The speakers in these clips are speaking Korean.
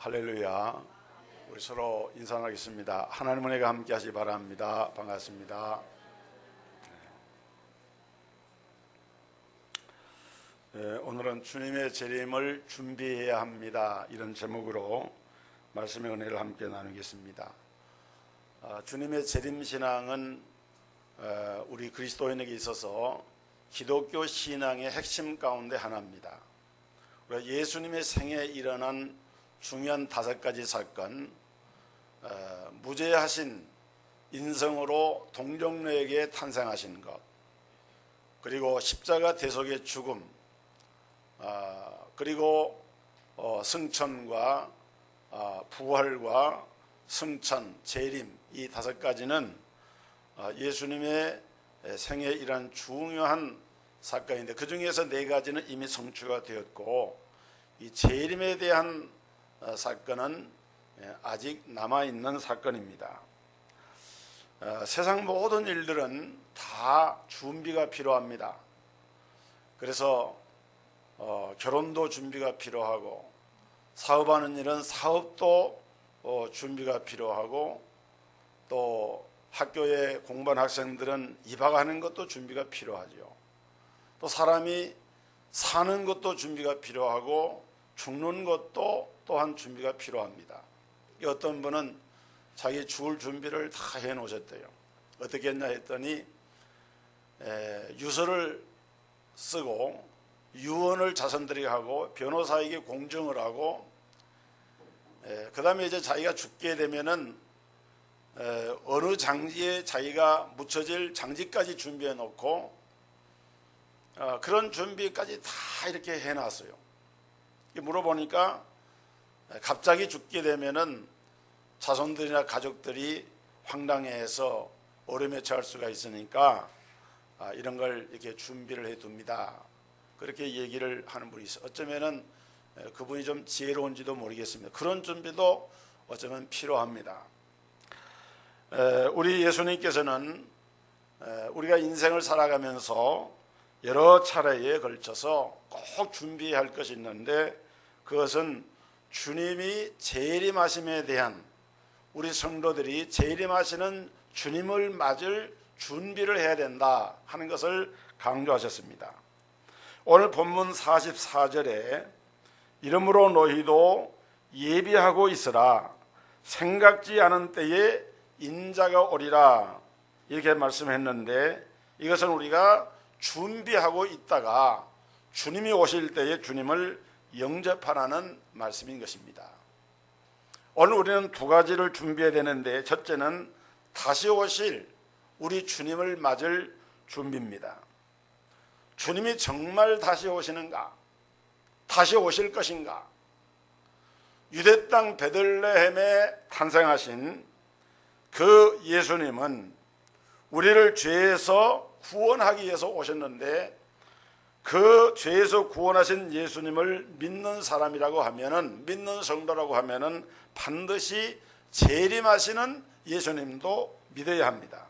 할렐루야. 우리 서로 인사 나누겠습니다. 하나님 은혜가 함께 하시기 바랍니다. 반갑습니다. 오늘은 주님의 재림을 준비해야 합니다. 이런 제목으로 말씀의 은혜를 함께 나누겠습니다. 주님의 재림 신앙은 우리 그리스도인에게 있어서 기독교 신앙의 핵심 가운데 하나입니다. 예수님의 생애에 일어난 중요한 5가지 사건, 무죄하신 인성으로 동정녀에게 탄생하신 것, 그리고 십자가 대속의 죽음, 그리고 승천과 부활과 승천, 재림, 이 5가지는 예수님의 생애에 일어난 중요한 사건인데, 그 중에서 4가지는 이미 성취가 되었고, 이 재림에 대한 사건은 아직 남아있는 사건입니다. 세상 모든 일들은 다 준비가 필요합니다. 그래서 결혼도 준비가 필요하고, 사업하는 일은 사업도 준비가 필요하고, 또 학교에 공부하는 학생들은 입학하는 것도 준비가 필요하죠. 또 사람이 사는 것도 준비가 필요하고, 죽는 것도 또한 준비가 필요합니다. 어떤 분은 자기 죽을 준비를 다 해놓으셨대요. 어떻게 했냐 했더니 유서를 쓰고 유언을 자손들에게 하고 변호사에게 공증을 하고, 그 다음에 이제 자기가 죽게 되면은 어느 장지에 자기가 묻혀질 장지까지 준비해 놓고, 그런 준비까지 다 이렇게 해놨어요. 물어보니까 갑자기 죽게 되면은 자손들이나 가족들이 황당해해서 어려움에 처할 수가 있으니까 이런 걸 이렇게 준비를 해둡니다. 그렇게 얘기를 하는 분이 있어요. 어쩌면은 그분이 좀 지혜로운지도 모르겠습니다. 그런 준비도 어쩌면 필요합니다. 우리 예수님께서는 우리가 인생을 살아가면서 여러 차례에 걸쳐서 꼭 준비해야 할 것이 있는데, 그것은 주님이 재림하심에 대한, 우리 성도들이 재림하시는 주님을 맞을 준비를 해야 된다 하는 것을 강조하셨습니다. 오늘 본문 44절에 이러므로 너희도 예비하고 있으라, 생각지 않은 때에 인자가 오리라, 이렇게 말씀했는데, 이것은 우리가 준비하고 있다가 주님이 오실 때에 주님을 영접하라는 말씀인 것입니다. 오늘 우리는 2가지를 준비해야 되는데, 첫째는 다시 오실 우리 주님을 맞을 준비입니다. 주님이 정말 다시 오시는가? 다시 오실 것인가? 유대 땅 베들레헴에 탄생하신 그 예수님은 우리를 죄에서 구원하기 위해서 오셨는데, 그 죄에서 구원하신 예수님을 믿는 사람이라고 하면은, 믿는 성도라고 하면은 반드시 재림하시는 예수님도 믿어야 합니다.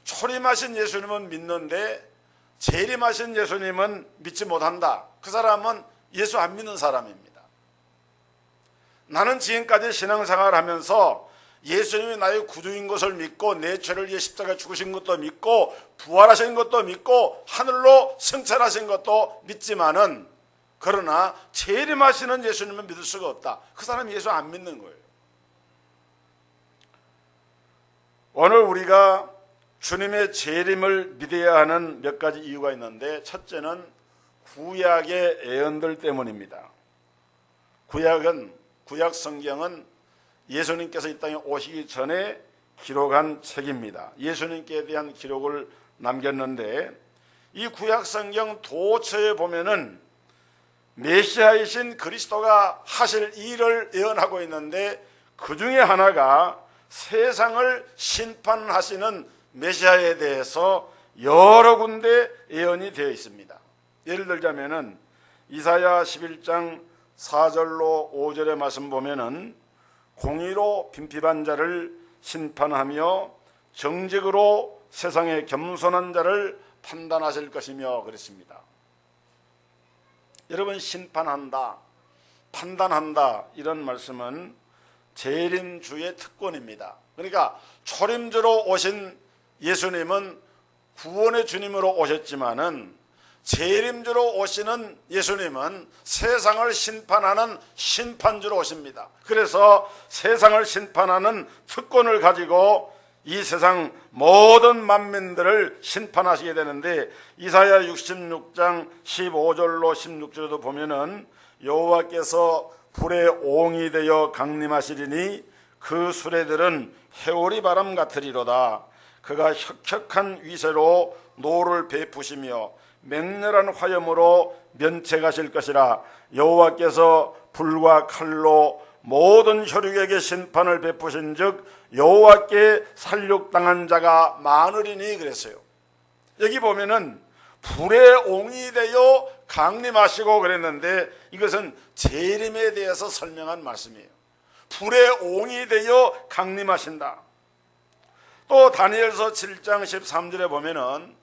초림하신 예수님은 믿는데 재림하신 예수님은 믿지 못한다. 그 사람은 예수 안 믿는 사람입니다. 나는 지금까지 신앙생활을 하면서 예수님이 나의 구주인 것을 믿고, 내 죄를 위해 십자가에 죽으신 것도 믿고, 부활하신 것도 믿고, 하늘로 승천하신 것도 믿지만은, 그러나 재림하시는 예수님은 믿을 수가 없다. 그 사람이 예수 안 믿는 거예요. 오늘 우리가 주님의 재림을 믿어야 하는 몇 가지 이유가 있는데, 첫째는 구약의 예언들 때문입니다. 구약 성경은 예수님께서 이 땅에 오시기 전에 기록한 책입니다. 예수님께 대한 기록을 남겼는데, 이 구약 성경 도처에 보면은 메시아이신 그리스도가 하실 일을 예언하고 있는데, 그 중에 하나가 세상을 심판하시는 메시아에 대해서 여러 군데 예언이 되어 있습니다. 예를 들자면은 이사야 11장 4절로 5절의 말씀 보면은 공의로 빈핍한 자를 심판하며 정직으로 세상의 겸손한 자를 판단하실 것이며 그랬습니다. 여러분, 심판한다, 판단한다, 이런 말씀은 재림주의 특권입니다. 그러니까 초림주로 오신 예수님은 구원의 주님으로 오셨지만은 재림주로 오시는 예수님은 세상을 심판하는 심판주로 오십니다. 그래서 세상을 심판하는 특권을 가지고 이 세상 모든 만민들을 심판하시게 되는데, 이사야 66장 15절로 16절에도 보면은 여호와께서 불의 옹이 되어 강림하시리니 그 수레들은 해오리 바람 같으리로다. 그가 혁혁한 위세로 노를 베푸시며 맹렬한 화염으로 면책하실 것이라. 여호와께서 불과 칼로 모든 혈육에게 심판을 베푸신즉 여호와께 살육당한 자가 많으리니 그랬어요. 여기 보면은 불의 옹이 되어 강림하시고 그랬는데, 이것은 재림에 대해서 설명한 말씀이에요. 불의 옹이 되어 강림하신다. 또 다니엘서 7장 13절에 보면은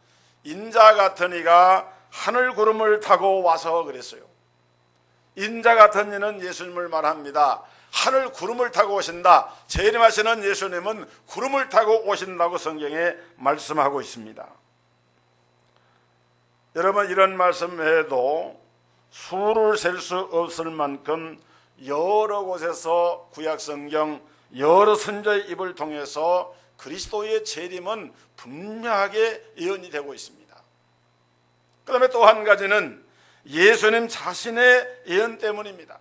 인자 같은 이가 하늘 구름을 타고 와서 그랬어요. 인자 같은 이는 예수님을 말합니다. 하늘 구름을 타고 오신다. 재림하시는 예수님은 구름을 타고 오신다고 성경에 말씀하고 있습니다. 여러분, 이런 말씀 외에도 수를 셀 수 없을 만큼 여러 곳에서 구약성경 여러 선지자의 입을 통해서 그리스도의 재림은 분명하게 예언이 되고 있습니다. 그 다음에 또 한 가지는 예수님 자신의 예언 때문입니다.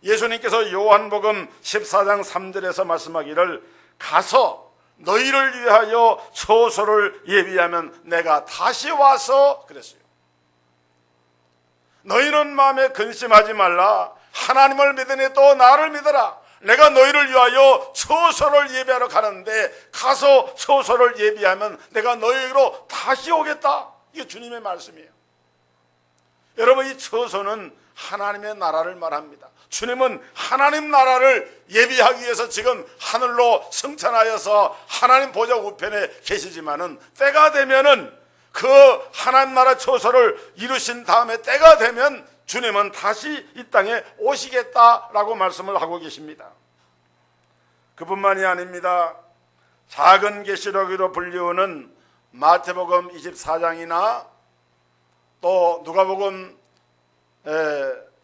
예수님께서 요한복음 14장 3절에서 말씀하기를 가서 너희를 위하여 처소를 예비하면 내가 다시 와서 그랬어요. 너희는 마음에 근심하지 말라. 하나님을 믿으니 또 나를 믿어라. 내가 너희를 위하여 처소를 예비하러 가는데 가서 처소를 예비하면 내가 너희로 다시 오겠다. 이게 주님의 말씀이에요. 여러분, 이 처소는 하나님의 나라를 말합니다. 주님은 하나님 나라를 예비하기 위해서 지금 하늘로 승천하여서 하나님 보좌 우편에 계시지만은 때가 되면은 그 하나님 나라 처소를 이루신 다음에 때가 되면 주님은 다시 이 땅에 오시겠다라고 말씀을 하고 계십니다. 그뿐만이 아닙니다. 작은 계시록으로 불리우는 마태복음 24장이나 또 누가복음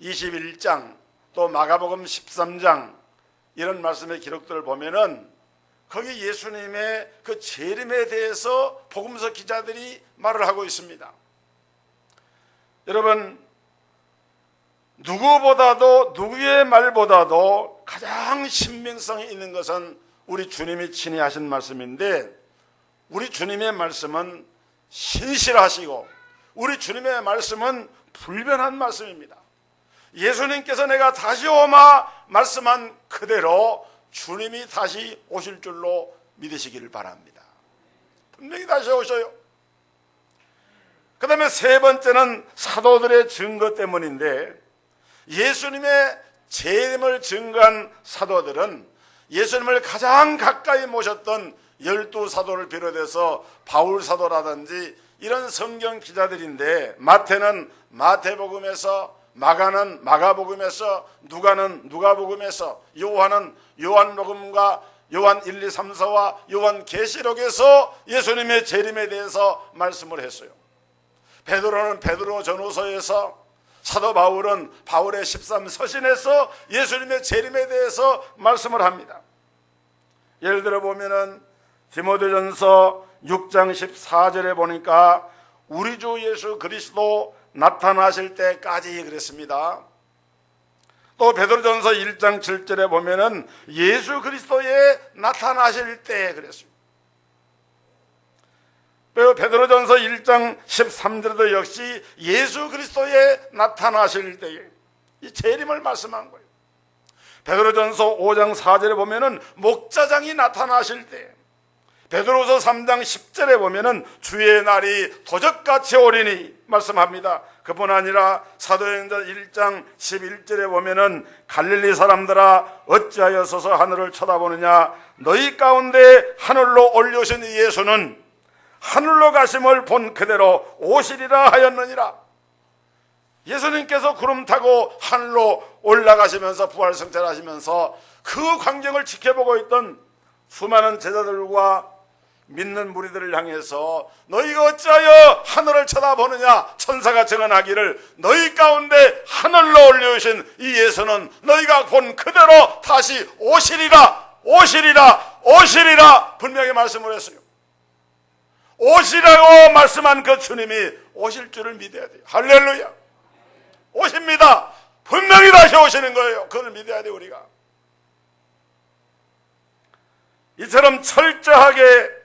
21장 또 마가복음 13장 이런 말씀의 기록들을 보면은 거기 예수님의 그 재림에 대해서 복음서 기자들이 말을 하고 있습니다. 여러분, 누구보다도 누구의 말보다도 가장 신빙성이 있는 것은 우리 주님이 친히 하신 말씀인데, 우리 주님의 말씀은 신실하시고 우리 주님의 말씀은 불변한 말씀입니다. 예수님께서 내가 다시 오마 말씀한 그대로 주님이 다시 오실 줄로 믿으시기를 바랍니다. 분명히 다시 오셔요. 그 다음에 세 번째는 사도들의 증거 때문인데, 예수님의 재림을 증거한 사도들은 예수님을 가장 가까이 모셨던 12사도를 비롯해서 바울 사도라든지 이런 성경 기자들인데, 마태는 마태복음에서, 마가는 마가복음에서, 누가는 누가복음에서, 요한은 요한복음과 요한 1, 2, 3, 4와 요한 계시록에서 예수님의 재림에 대해서 말씀을 했어요. 베드로는 베드로 전후서에서, 사도 바울은 바울의 13서신에서 예수님의 재림에 대해서 말씀을 합니다. 예를 들어 보면은 디모데전서 6장 14절에 보니까 우리 주 예수 그리스도 나타나실 때까지 그랬습니다. 또 베드로전서 1장 7절에 보면은 예수 그리스도의 나타나실 때 그랬습니다. 또 베드로전서 1장 13절에도 역시 예수 그리스도의 나타나실 때에 이 재림을 말씀한 거예요. 베드로전서 5장 4절에 보면은 목자장이 나타나실 때, 베드로서 3장 10절에 보면은 주의 날이 도적같이 오리니 말씀합니다. 그뿐 아니라 사도행전 1장 11절에 보면은 갈릴리 사람들아 어찌하여 서서 하늘을 쳐다보느냐, 너희 가운데 하늘로 올려오신 예수는 하늘로 가심을 본 그대로 오시리라 하였느니라. 예수님께서 구름 타고 하늘로 올라가시면서 부활승천하시면서 그 광경을 지켜보고 있던 수많은 제자들과 믿는 무리들을 향해서 너희가 어찌하여 하늘을 쳐다보느냐, 천사가 증언하기를 너희 가운데 하늘로 올려오신 이 예수는 너희가 본 그대로 다시 오시리라, 오시리라, 오시리라 분명히 말씀을 했어요. 오시라고 말씀한 그 주님이 오실 줄을 믿어야 돼요. 할렐루야. 오십니다. 분명히 다시 오시는 거예요. 그걸 믿어야 돼요. 우리가 이처럼 철저하게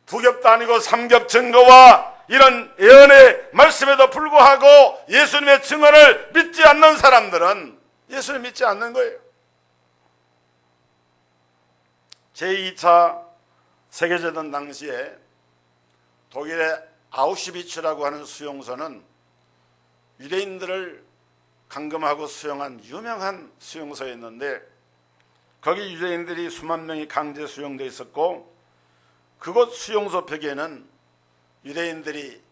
두 겹도 아니고 삼겹 증거와 이런 예언의 말씀에도 불구하고 예수님의 증언을 믿지 않는 사람들은 예수를 믿지 않는 거예요. 제2차 세계대전 당시에 독일의 아우슈비츠라고 하는 수용소는 유대인들을 감금하고 수용한 유명한 수용소였는데, 거기 유대인들이 수만 명이 강제 수용되어 있었고, 그곳 수용소 벽에는 유대인들이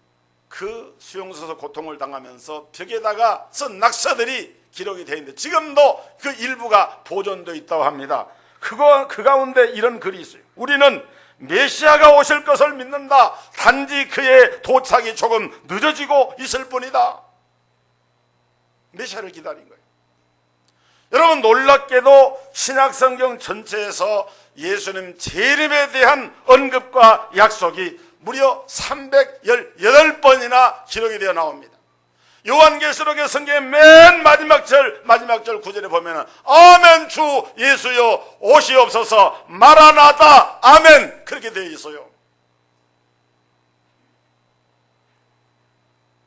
그 수용소에서 고통을 당하면서 벽에다가 쓴 낙서들이 기록이 되어 있는데 지금도 그 일부가 보존되어 있다고 합니다. 그 가운데 이런 글이 있어요. 우리는 메시아가 오실 것을 믿는다. 단지 그의 도착이 조금 늦어지고 있을 뿐이다. 메시아를 기다린 거예요. 여러분, 놀랍게도 신약성경 전체에서 예수님 재림에 대한 언급과 약속이 무려 318번이나 기록이 되어 나옵니다. 요한계시록의 성경의 맨 마지막 절 9절에 보면 아멘 주 예수여 오시옵소서 마라나다 아멘 그렇게 되어 있어요.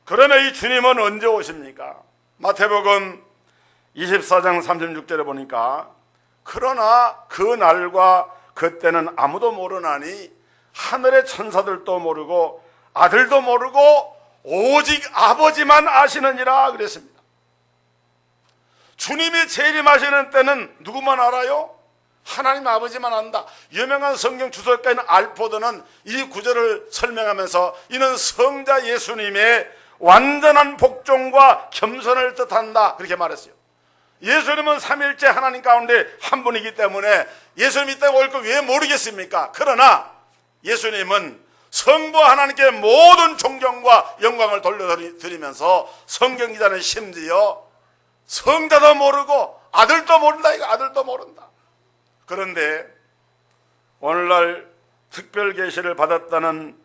그러면 이 주님은 언제 오십니까? 마태복음 24장 36절에 보니까 그러나 그 날과 그때는 아무도 모르나니 하늘의 천사들도 모르고 아들도 모르고 오직 아버지만 아시느니라 그랬습니다. 주님이 재림하시는 때는 누구만 알아요? 하나님 아버지만 안다. 유명한 성경 주석가인 알포드는 이 구절을 설명하면서 이는 성자 예수님의 완전한 복종과 겸손을 뜻한다 그렇게 말했어요. 예수님은 삼일째 하나님 가운데 한 분이기 때문에 예수님이 이때 올 걸 왜 모르겠습니까? 그러나 예수님은 성부 하나님께 모든 존경과 영광을 돌려드리면서 성경 기자는 심지어 성자도 모르고 아들도 모른다. 이거 아들도 모른다. 그런데 오늘날 특별 계시를 받았다는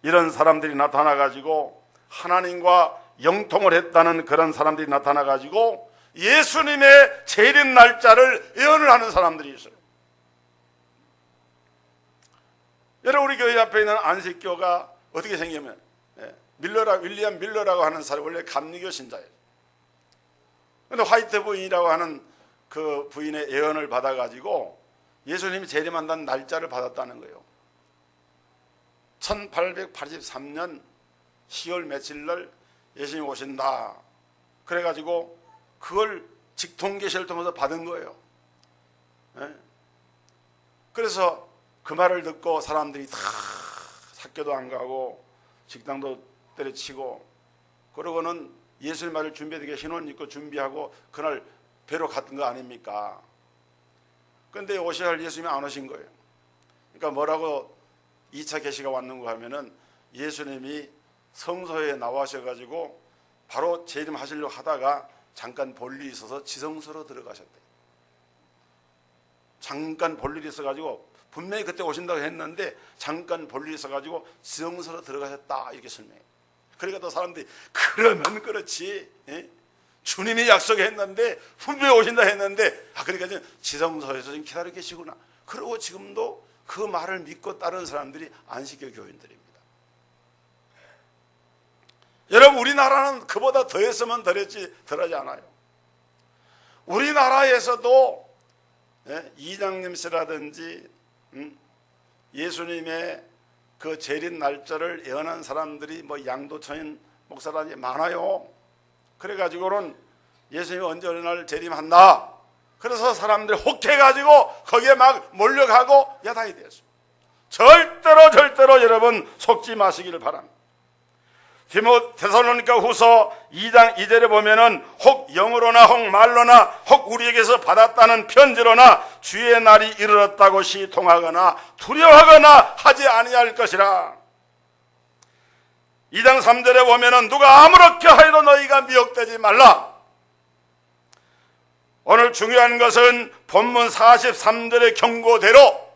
이런 사람들이 나타나가지고 하나님과 영통을 했다는 그런 사람들이 나타나가지고 예수님의 재림 날짜를 예언을 하는 사람들이 있어요. 여러분, 우리 교회 앞에 있는 안식교가 어떻게 생기면 윌리엄 밀러라고 하는 사람이 원래 감리교 신자예요. 그런데 화이트 부인이라고 하는 그 부인의 예언을 받아가지고 예수님이 재림한다는 날짜를 받았다는 거예요. 1883년 10월 며칠 날 예수님이 오신다. 그래가지고 그걸 직통계시를 통해서 받은 거예요. 그래서 그 말을 듣고 사람들이 다 학교도 안 가고 식당도 때려치고 그러고는 예수님 말을 준비하게 흰옷 입고 준비하고 그날 배로 갔던 거 아닙니까? 그런데 오셔야 할 예수님이 안 오신 거예요. 그러니까 뭐라고 2차 계시가 왔는가 하면은 예수님이 성소에 나와셔가지고 바로 재림하시려고 하다가 잠깐 볼 일이 있어서 지성소로 들어가셨대요. 잠깐 볼 일이 있어가지고 분명히 그때 오신다고 했는데 잠깐 볼 일이 있어가지고 지성소로 들어가셨다 이렇게 설명해요. 그러니까 또 사람들이 그러면 그렇지 주님이 약속했는데 분명히 오신다 했는데 그러니까 지성소에서 지금 기다리고 계시구나. 그러고 지금도 그 말을 믿고 따르는 사람들이 안식교 교인들입니다. 여러분, 우리나라는 그보다 더했으면 덜했지 덜하지 않아요. 우리나라에서도 이장님 씨라든지 예수님의 그 재림 날짜를 예언한 사람들이 뭐 양도천 목사라든지 많아요. 그래가지고는 예수님이 언제 어느 날 재림한다. 그래서 사람들이 혹해가지고 거기에 막 몰려가고 야단이 되었습니다. 절대로 여러분 속지 마시기를 바랍니다. 데살로니가 후서 2장 2절에 보면은 혹 영으로나 혹 말로나 혹 우리에게서 받았다는 편지로나 주의 날이 이르렀다고 시통하거나 두려워하거나 하지 아니할 것이라. 2장 3절에 보면은 누가 아무렇게 하여도 너희가 미혹되지 말라. 오늘 중요한 것은 본문 43절의 경고대로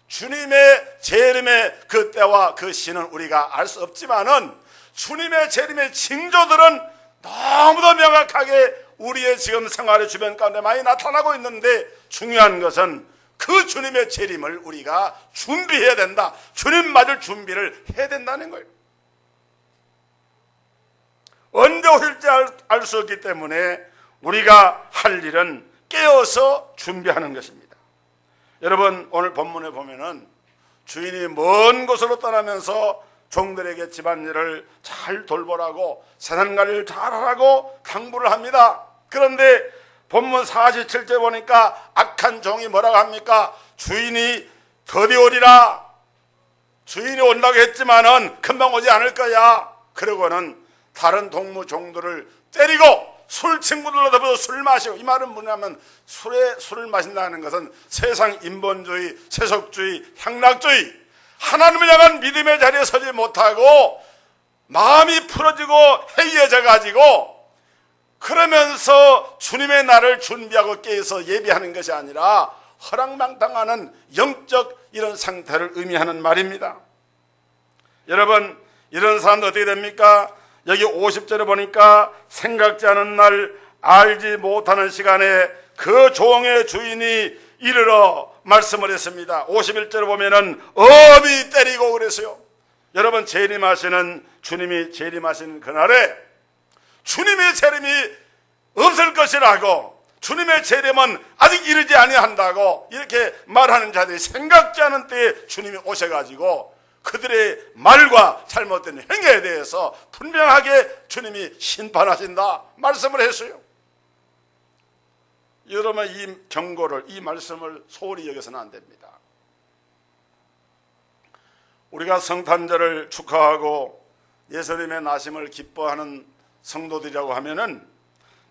주님의 재림의 그 때와 그 시는 우리가 알 수 없지만은 주님의 재림의 징조들은 너무도 명확하게 우리의 지금 생활의 주변 가운데 많이 나타나고 있는데, 중요한 것은 그 주님의 재림을 우리가 준비해야 된다. 주님 맞을 준비를 해야 된다는 거예요. 언제 오실지 알 수 없기 때문에 우리가 할 일은 깨어서 준비하는 것입니다. 여러분, 오늘 본문에 보면은 주인이 먼 곳으로 떠나면서 종들에게 집안일을 잘 돌보라고, 세상관리를 잘하라고 당부를 합니다. 그런데 본문 47절 보니까 악한 종이 뭐라고 합니까? 주인이 더디 오리라. 주인이 온다고 했지만은 금방 오지 않을 거야. 그러고는 다른 동무 종들을 때리고 술 친구들로 더불어 술 마시고, 이 말은 뭐냐면 술을 마신다는 것은 세상 인본주의, 세속주의, 향락주의, 하나님을 향한 믿음의 자리에 서지 못하고 마음이 풀어지고 해이해져 가지고 그러면서 주님의 날을 준비하고 깨어서 예비하는 것이 아니라 허랑방탕하는 영적 이런 상태를 의미하는 말입니다. 여러분, 이런 사람도 어떻게 됩니까? 여기 50절에 보니까 생각지 않은 날, 알지 못하는 시간에 그 종의 주인이 이르러 말씀을 했습니다. 51절에 보면은 엄히 때리고 그랬어요. 여러분, 재림하시는 주님이 재림하시는 그날에 주님의 재림이 없을 것이라고, 주님의 재림은 아직 이르지 아니한다고 이렇게 말하는 자들이 생각지 않은 때에 주님이 오셔가지고 그들의 말과 잘못된 행위에 대해서 분명하게 주님이 심판하신다 말씀을 했어요. 여러분, 이 경고를, 이 말씀을 소홀히 여겨서는 안 됩니다. 우리가 성탄절을 축하하고 예수님의 나심을 기뻐하는 성도들이라고 하면은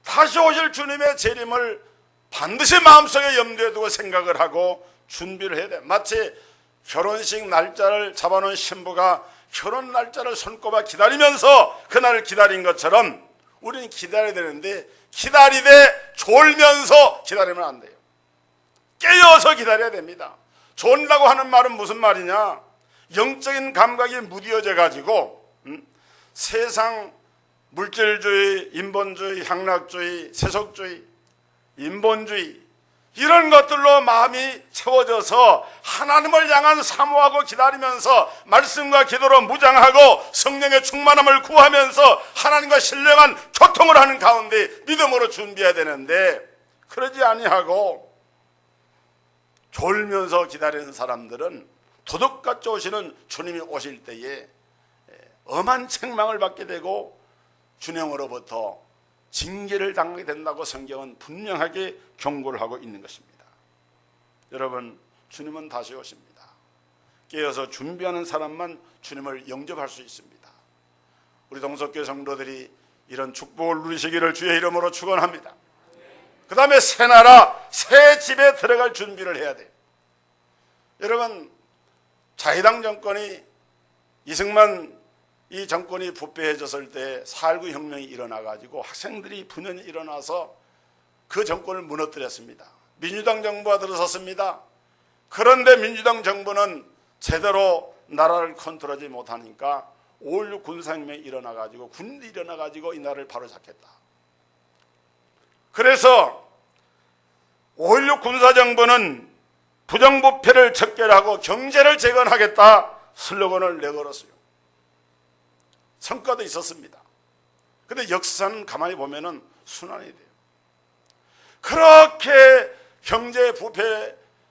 다시 오실 주님의 재림을 반드시 마음속에 염두에 두고 생각을 하고 준비를 해야 돼. 마치 결혼식 날짜를 잡아놓은 신부가 결혼 날짜를 손꼽아 기다리면서 그날을 기다린 것처럼 우리는 기다려야 되는데, 기다리되 졸면서 기다리면 안 돼요. 깨어서 기다려야 됩니다. 졸라고 하는 말은 무슨 말이냐? 영적인 감각이 무뎌져 가지고 세상 물질주의, 인본주의, 향락주의, 세속주의, 인본주의 이런 것들로 마음이 채워져서 하나님을 향한 사모하고 기다리면서 말씀과 기도로 무장하고 성령의 충만함을 구하면서 하나님과 신령한 교통을 하는 가운데 믿음으로 준비해야 되는데, 그러지 아니하고 졸면서 기다리는 사람들은 도둑같이 오시는 주님이 오실 때에 엄한 책망을 받게 되고 주님으로부터 징계를 당하게 된다고 성경은 분명하게 경고를 하고 있는 것입니다. 여러분, 주님은 다시 오십니다. 깨어서 준비하는 사람만 주님을 영접할 수 있습니다. 우리 동석교 성도들이 이런 축복을 누리시기를 주의 이름으로 축원합니다. 그 다음에 새 나라, 새 집에 들어갈 준비를 해야 돼요. 여러분, 자유당 정권이, 이승만 이 정권이 부패해졌을 때 4.19 혁명이 일어나가지고 학생들이 분연히 일어나서 그 정권을 무너뜨렸습니다. 민주당 정부가 들어섰습니다. 그런데 민주당 정부는 제대로 나라를 컨트롤하지 못하니까 5.16 군사혁명이 일어나가지고, 군이 일어나가지고 이 나라를 바로잡겠다. 그래서 5.16 군사정부는 부정부패를 척결하고 경제를 재건하겠다 슬로건을 내걸었어요. 성과도 있었습니다. 그런데 역사는 가만히 보면은 순환이 돼요. 그렇게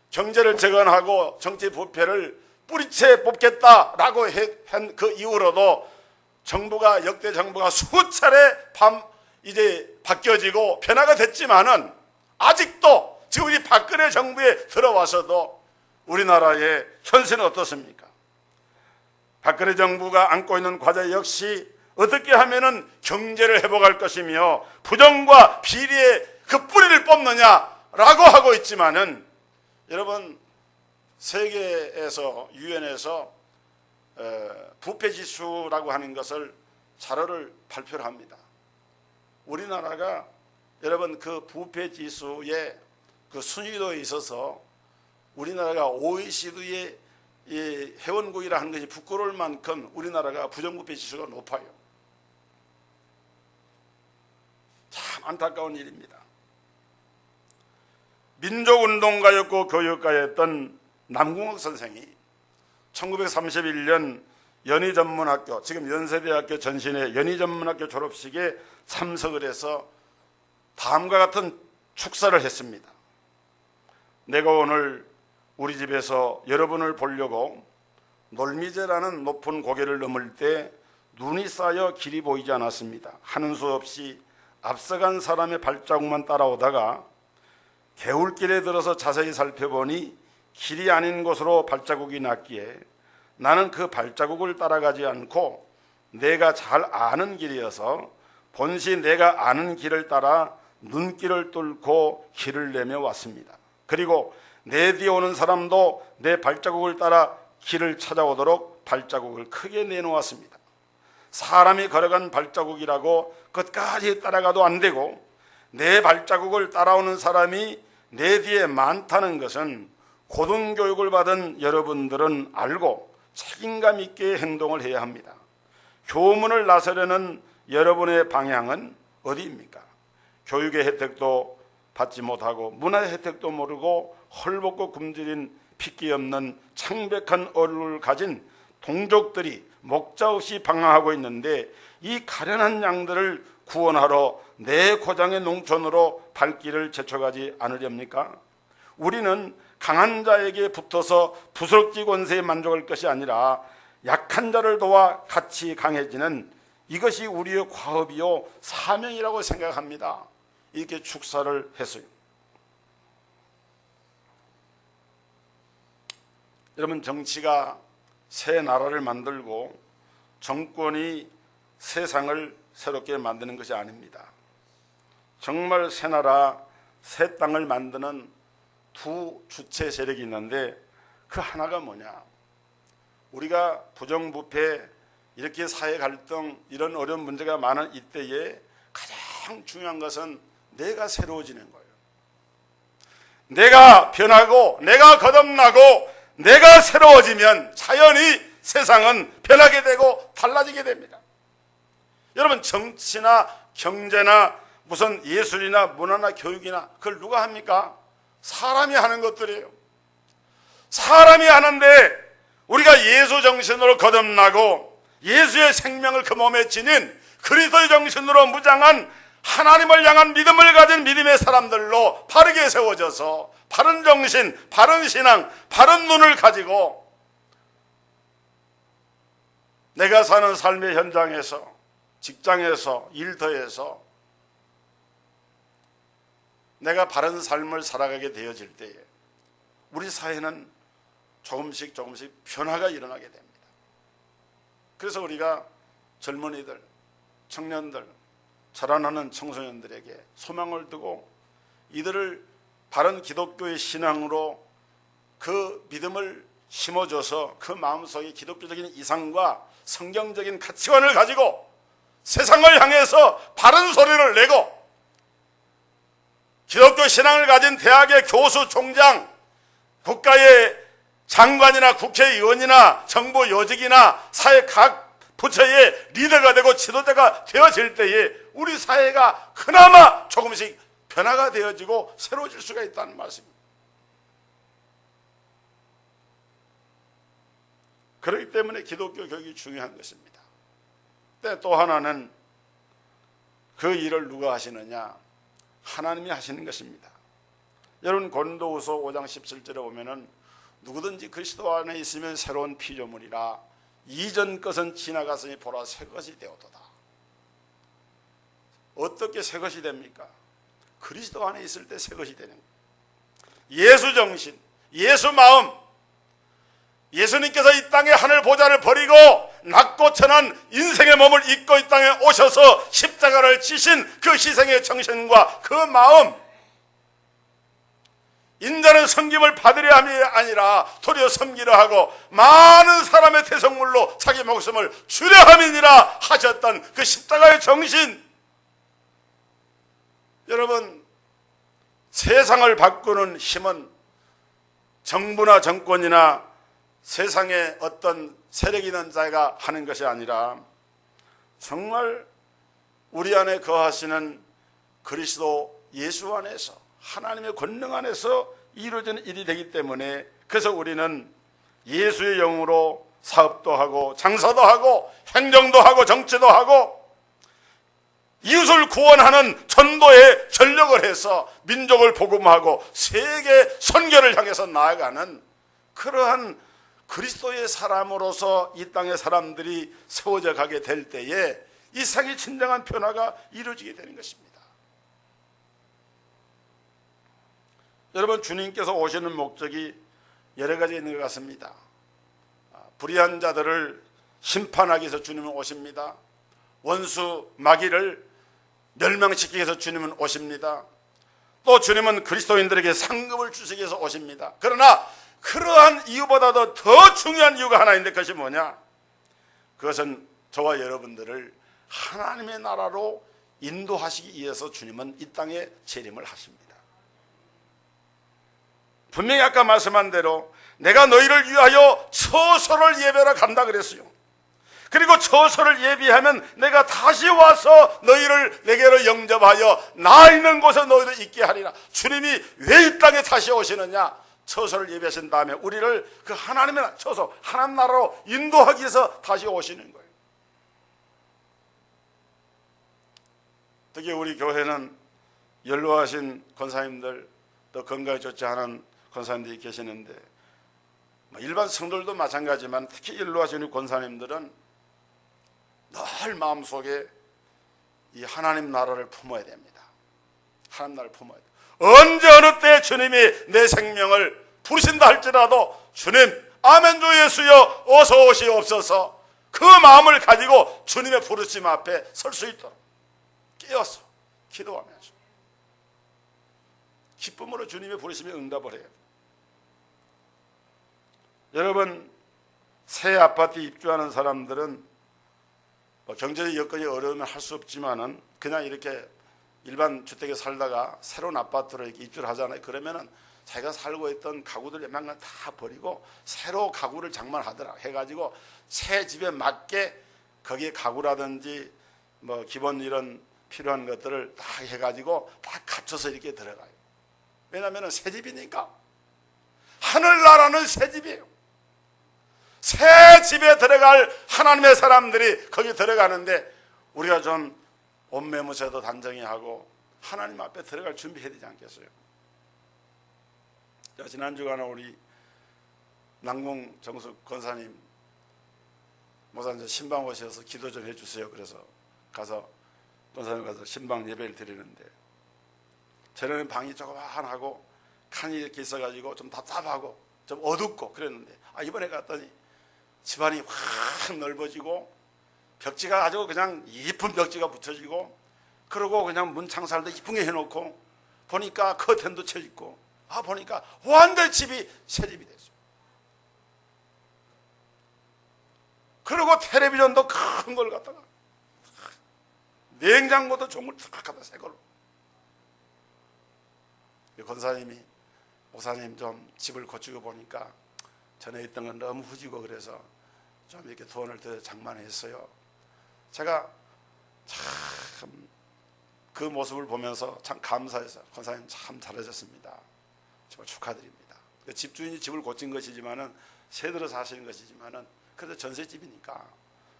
경제를 재건하고 정치 부패를 뿌리채 뽑겠다라고 한 그 이후로도 정부가, 역대 정부가 수차례 이제 바뀌어지고 변화가 됐지만은 아직도 지금 이 박근혜 정부에 들어와서도 우리나라의 현실은 어떻습니까? 박근혜 정부가 안고 있는 과제 역시 어떻게 하면은 경제를 회복할 것이며 부정과 비리의 그 뿌리를 뽑느냐라고 하고 있지만은, 여러분, 세계에서 유엔에서 부패지수라고 하는 것을 자료를 발표를 합니다. 우리나라가 여러분 그 부패지수의 그 순위도에 있어서 우리나라가 OECD의 회원국이라 하는 것이 부끄러울 만큼 우리나라가 부정부패 지수가 높아요. 참 안타까운 일입니다. 민족운동가였고 교육가였던 남궁옥 선생이 1931년 연희전문학교, 지금 연세대학교 전신의 연희전문학교 졸업식에 참석을 해서 다음과 같은 축사를 했습니다. 내가 오늘 우리 집에서 여러분을 보려고 놀미제라는 높은 고개를 넘을 때 눈이 쌓여 길이 보이지 않았습니다. 하는 수 없이 앞서간 사람의 발자국만 따라오다가 개울길에 들어서 자세히 살펴보니 길이 아닌 곳으로 발자국이 났기에 나는 그 발자국을 따라가지 않고 내가 잘 아는 길이어서 본시 내가 아는 길을 따라 눈길을 뚫고 길을 내며 왔습니다. 그리고 내 뒤에 오는 사람도 내 발자국을 따라 길을 찾아오도록 발자국을 크게 내놓았습니다. 사람이 걸어간 발자국이라고 끝까지 따라가도 안 되고 내 발자국을 따라오는 사람이 내 뒤에 많다는 것은 고등교육을 받은 여러분들은 알고 책임감 있게 행동을 해야 합니다. 교문을 나서려는 여러분의 방향은 어디입니까? 교육의 혜택도 받지 못하고 문화의 혜택도 모르고 헐벗고 굶주린 핏기 없는 창백한 얼굴을 가진 동족들이 목자 없이 방황하고 있는데, 이 가련한 양들을 구원하러 내 고장의 농촌으로 발길을 제쳐가지 않으렵니까? 우리는 강한 자에게 붙어서 부스럭지 권세에 만족할 것이 아니라 약한 자를 도와 같이 강해지는, 이것이 우리의 과업이요 사명이라고 생각합니다. 이렇게 축사를 했어요. 여러분, 정치가 새 나라를 만들고 정권이 세상을 새롭게 만드는 것이 아닙니다. 정말 새 나라, 새 땅을 만드는 두 주체 세력이 있는데 그 하나가 뭐냐? 우리가 부정부패, 이렇게 사회 갈등, 이런 어려운 문제가 많은 이때에 가장 중요한 것은 내가 새로워지는 거예요. 내가 변하고 내가 거듭나고 내가 새로워지면 자연히 세상은 변하게 되고 달라지게 됩니다. 여러분, 정치나 경제나 무슨 예술이나 문화나 교육이나 그걸 누가 합니까? 사람이 하는 것들이에요. 사람이 하는데 우리가 예수 정신으로 거듭나고 예수의 생명을 그 몸에 지닌 그리스도의 정신으로 무장한 하나님을 향한 믿음을 가진 믿음의 사람들로 바르게 세워져서 바른 정신, 바른 신앙, 바른 눈을 가지고 내가 사는 삶의 현장에서, 직장에서, 일터에서 내가 바른 삶을 살아가게 되어질 때에 우리 사회는 조금씩 변화가 일어나게 됩니다. 그래서 우리가 젊은이들, 청년들, 자라나는 청소년들에게 소망을 두고 이들을 바른 기독교의 신앙으로 그 믿음을 심어줘서 그 마음속에 기독교적인 이상과 성경적인 가치관을 가지고 세상을 향해서 바른 소리를 내고 기독교 신앙을 가진 대학의 교수, 총장, 국가의 장관이나 국회의원이나 정부 요직이나 사회 각 부처의 리더가 되고 지도자가 되어질 때에 우리 사회가 그나마 조금씩 변화가 되어지고 새로워질 수가 있다는 말씀입니다. 그렇기 때문에 기독교 교육이 중요한 것입니다. 근데 또 하나는 그 일을 누가 하시느냐? 하나님이 하시는 것입니다. 여러분, 고린도후서 5장 17절에 보면은 누구든지 그리스도 안에 있으면 새로운 피조물이라 이전 것은 지나갔으니 보라 새 것이 되었도다. 어떻게 새 것이 됩니까? 그리스도 안에 있을 때 새 것이 되는 거예요. 예수 정신, 예수 마음, 예수님께서 이 땅에 하늘 보좌를 버리고 낮고 천한 인생의 몸을 입고 이 땅에 오셔서 십자가를 지신 그 희생의 정신과 그 마음, 인자는 섬김을 받으려 함이 아니라 도리어 섬기려 하고 많은 사람의 대성물로 자기 목숨을 주려 함이니라 하셨던 그 십자가의 정신. 여러분, 세상을 바꾸는 힘은 정부나 정권이나 세상에 어떤 세력 있는 자가 하는 것이 아니라 정말 우리 안에 거하시는 그리스도 예수 안에서, 하나님의 권능 안에서 이루어지는 일이 되기 때문에, 그래서 우리는 예수의 영으로 사업도 하고 장사도 하고 행정도 하고 정치도 하고 이웃을 구원하는 전도에 전력을 해서 민족을 복음하고 세계 선교를 향해서 나아가는 그러한 그리스도의 사람으로서 이 땅의 사람들이 세워져 가게 될 때에 이 세상의 진정한 변화가 이루어지게 되는 것입니다. 여러분, 주님께서 오시는 목적이 여러 가지 있는 것 같습니다. 불의한 자들을 심판하기 위해서 주님은 오십니다. 원수 마귀를 멸망시키기 위해서 주님은 오십니다. 또 주님은 그리스도인들에게 상급을 주시기 위해서 오십니다. 그러나 그러한 이유보다도 더 중요한 이유가 하나 있는데, 그것이 뭐냐? 그것은 저와 여러분들을 하나님의 나라로 인도하시기 위해서 주님은 이 땅에 재림을 하십니다. 분명히 아까 말씀한 대로 내가 너희를 위하여 처소를 예배하러 간다 그랬어요. 그리고 처소를 예비하면 내가 다시 와서 너희를 내게로 영접하여 나 있는 곳에 너희를 있게 하리라. 주님이 왜 이 땅에 다시 오시느냐? 처소를 예비하신 다음에 우리를 그 하나님의 처소, 하나님 나라로 인도하기 위해서 다시 오시는 거예요. 특히 우리 교회는 연로하신 권사님들, 또 건강이 좋지 않은 권사님들이 계시는데, 일반 성도들도 마찬가지지만 특히 연로하신 우리 권사님들은 늘 마음속에 이 하나님 나라를 품어야 됩니다. 하나님 나라를 품어야 돼요. 언제 어느 때 주님이 내 생명을 부르신다 할지라도 주님, 아멘 주 예수여 어서 오시옵소서, 그 마음을 가지고 주님의 부르심 앞에 설 수 있도록 깨어서 기도하면서 기쁨으로 주님의 부르심에 응답을 해요. 여러분, 새 아파트 입주하는 사람들은 경제적 여건이 어려우면 할 수 없지만은 그냥 이렇게 일반 주택에 살다가 새로운 아파트로 이렇게 입주를 하잖아요. 그러면은 자기가 살고 있던 가구들 웬만한 다 버리고 새로 가구를 장만하더라 해가지고 새 집에 맞게 거기에 가구라든지 뭐 기본 이런 필요한 것들을 다 해가지고 다 갖춰서 이렇게 들어가요. 왜냐하면 새 집이니까. 하늘나라는 새 집이에요. 새 집에 들어갈 하나님의 사람들이 거기 들어가는데 우리가 좀 옷매무새도 단정히 하고 하나님 앞에 들어갈 준비해야 되지 않겠어요? 지난 주간에 우리 남궁 정숙 권사님 목사님 신방 오셔서 기도 좀 해주세요. 그래서 가서 권사님 가서 신방 예배를 드리는데, 저는 방이 조그만하고 칸이 이렇게 있어가지고 좀 답답하고 좀 어둡고 그랬는데, 이번에 갔더니 집안이 확 넓어지고 벽지가 아주 그냥 이쁜 벽지가 붙여지고, 그리고 그냥 문 창살도 이쁘게 해놓고 보니까 커튼도 쳐있고, 보니까 완전 집이 새 집이 됐어요. 그리고 텔레비전도 큰 걸 갖다가, 냉장고도 좋은 걸 탁 갖다 새 걸로. 권사님이 목사님 좀 집을 고치고 보니까 전에 있던 건 너무 후지고 그래서 좀 이렇게 돈을 더 장만했어요. 제가 참 그 모습을 보면서 참 감사해서 권사님 참 잘하셨습니다. 정말 축하드립니다. 집주인이 집을 고친 것이지만은 새 들어 사시는 것이지만은 그래도 전세집이니까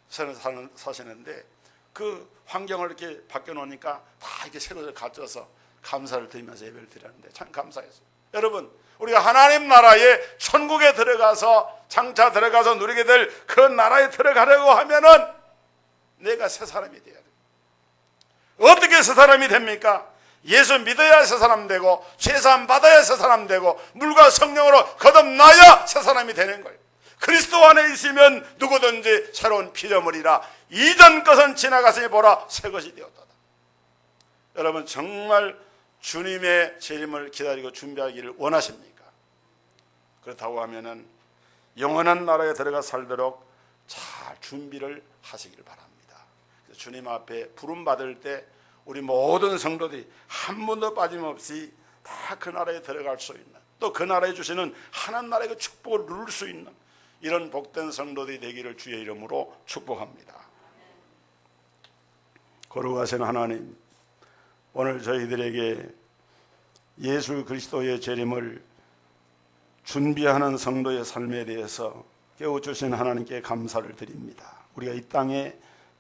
새로 사시는데 그 환경을 이렇게 바뀌어놓으니까 다 이렇게 새로 갖춰서 감사를 드리면서 예배를 드렸는데 참 감사했어요. 여러분, 우리가 하나님 나라에 천국에 들어가서 장차 들어가서 누리게 될 그 나라에 들어가려고 하면은 내가 새 사람이 돼야 돼요. 어떻게 새 사람이 됩니까? 예수 믿어야 새 사람 되고 죄사함 받아야 새 사람 되고 물과 성령으로 거듭나야 새 사람이 되는 거예요. 그리스도 안에 있으면 누구든지 새로운 피조물이라. 이전 것은 지나갔으니 보라 새 것이 되었다. 여러분 정말 주님의 재림을 기다리고 준비하기를 원하십니까? 그렇다고 하면은 영원한 나라에 들어가 살도록 잘 준비를 하시길 바랍니다. 주님 앞에 부름받을 때 우리 모든 성도들이 한 번도 빠짐없이 다 그 나라에 들어갈 수 있는, 또 그 나라에 주시는 하나님 나라의 그 축복을 누릴 수 있는 이런 복된 성도들이 되기를 주의 이름으로 축복합니다. 거룩하신 하나님, 오늘 저희들에게 예수 그리스도의 재림을 준비하는 성도의 삶에 대해서 깨워주신 하나님께 감사를 드립니다. 우리가 이 땅에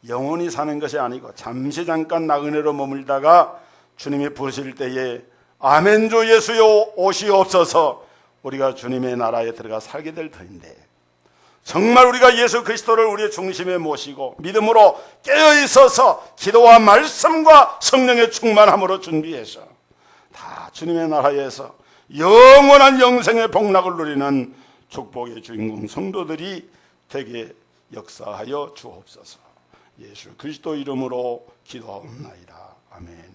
영원히 사는 것이 아니고 잠시 잠깐 나그네로 머물다가 주님이 부르실 때에 아멘 주 예수여 오시옵소서 우리가 주님의 나라에 들어가 살게 될 터인데, 정말 우리가 예수 그리스도를 우리의 중심에 모시고 믿음으로 깨어있어서 기도와 말씀과 성령의 충만함으로 준비해서 다 주님의 나라에서 영원한 영생의 복락을 누리는 축복의 주인공 성도들이 되게 역사하여 주옵소서. 예수 그리스도 이름으로 기도하옵나이다. 아멘.